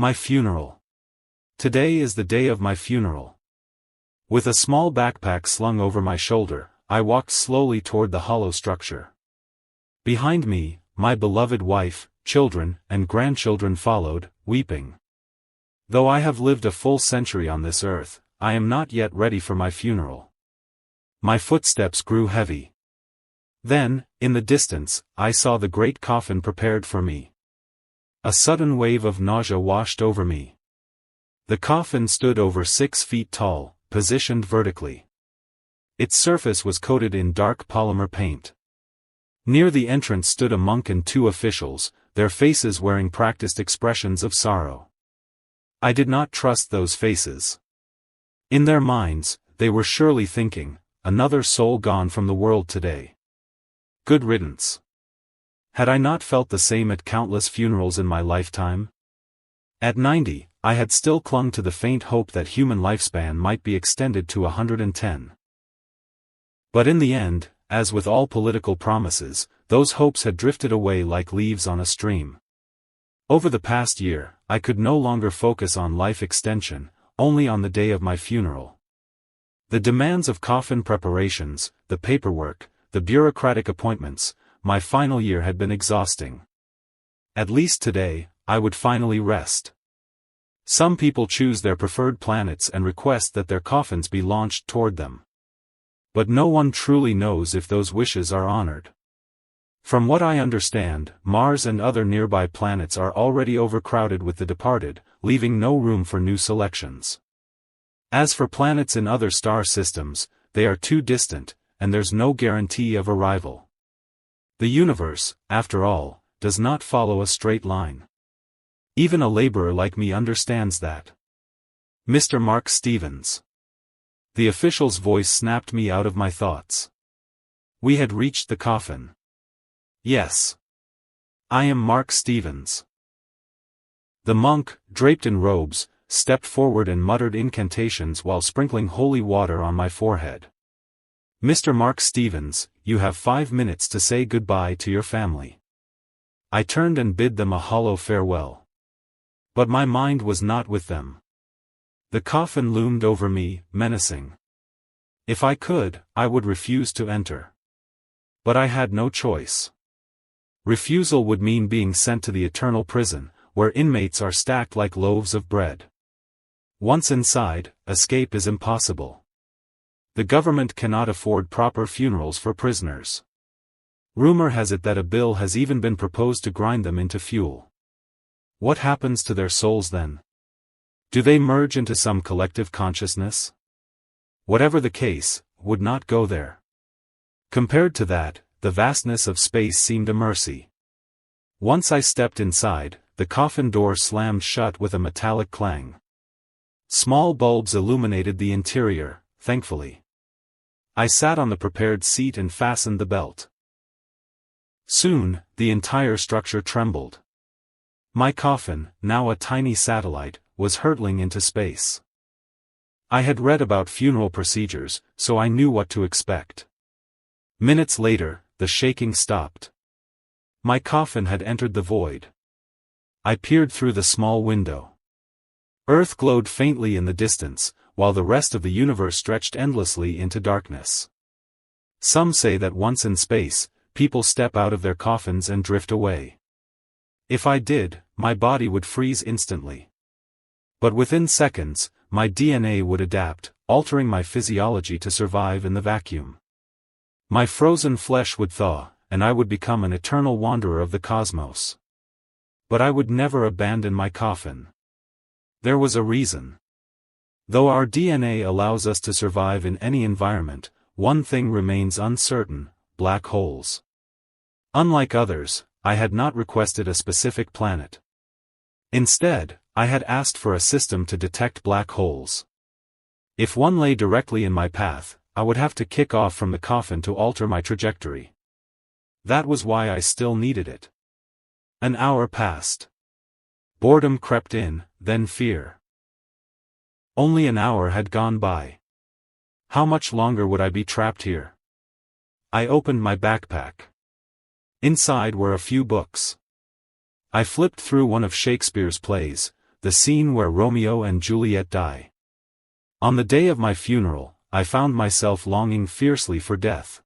My funeral. Today is the day of my funeral. With a small backpack slung over my shoulder, I walked slowly toward the hollow structure. Behind me, my beloved wife, children, and grandchildren followed, weeping. Though I have lived a full century on this earth, I am not yet ready for my funeral. My footsteps grew heavy. Then, in the distance, I saw the great coffin prepared for me. A sudden wave of nausea washed over me. The coffin stood over 6 feet tall, positioned vertically. Its surface was coated in dark polymer paint. Near the entrance stood a monk and 2 officials, their faces wearing practiced expressions of sorrow. I did not trust those faces. In their minds, they were surely thinking, another soul gone from the world today. Good riddance. Had I not felt the same at countless funerals in my lifetime? At 90, I had still clung to the faint hope that human lifespan might be extended to 110. But in the end, as with all political promises, those hopes had drifted away like leaves on a stream. Over the past year, I could no longer focus on life extension, only on the day of my funeral. The demands of coffin preparations, the paperwork, the bureaucratic appointments, my final year had been exhausting. At least today, I would finally rest. Some people choose their preferred planets and request that their coffins be launched toward them. But no one truly knows if those wishes are honored. From what I understand, Mars and other nearby planets are already overcrowded with the departed, leaving no room for new selections. As for planets in other star systems, they are too distant, and there's no guarantee of arrival. The universe, after all, does not follow a straight line. Even a laborer like me understands that. Mr. Mark Stevens. The official's voice snapped me out of my thoughts. We had reached the coffin. Yes. I am Mark Stevens. The monk, draped in robes, stepped forward and muttered incantations while sprinkling holy water on my forehead. Mr. Mark Stevens, you have 5 minutes to say goodbye to your family. I turned and bid them a hollow farewell. But my mind was not with them. The coffin loomed over me, menacing. If I could, I would refuse to enter. But I had no choice. Refusal would mean being sent to the eternal prison, where inmates are stacked like loaves of bread. Once inside, escape is impossible. The government cannot afford proper funerals for prisoners. Rumor has it that a bill has even been proposed to grind them into fuel. What happens to their souls then? Do they merge into some collective consciousness? Whatever the case, would not go there. Compared to that, the vastness of space seemed a mercy. Once I stepped inside, the coffin door slammed shut with a metallic clang. Small bulbs illuminated the interior, thankfully. I sat on the prepared seat and fastened the belt. Soon, the entire structure trembled. My coffin, now a tiny satellite, was hurtling into space. I had read about funeral procedures, so I knew what to expect. Minutes later, the shaking stopped. My coffin had entered the void. I peered through the small window. Earth glowed faintly in the distance, while the rest of the universe stretched endlessly into darkness. Some say that once in space, people step out of their coffins and drift away. If I did, my body would freeze instantly. But within seconds, my DNA would adapt, altering my physiology to survive in the vacuum. My frozen flesh would thaw, and I would become an eternal wanderer of the cosmos. But I would never abandon my coffin. There was a reason. Though our DNA allows us to survive in any environment, one thing remains uncertain: black holes. Unlike others, I had not requested a specific planet. Instead, I had asked for a system to detect black holes. If one lay directly in my path, I would have to kick off from the coffin to alter my trajectory. That was why I still needed it. An hour passed. Boredom crept in, then fear. Only an hour had gone by. How much longer would I be trapped here? I opened my backpack. Inside were a few books. I flipped through one of Shakespeare's plays, the scene where Romeo and Juliet die. On the day of my funeral, I found myself longing fiercely for death.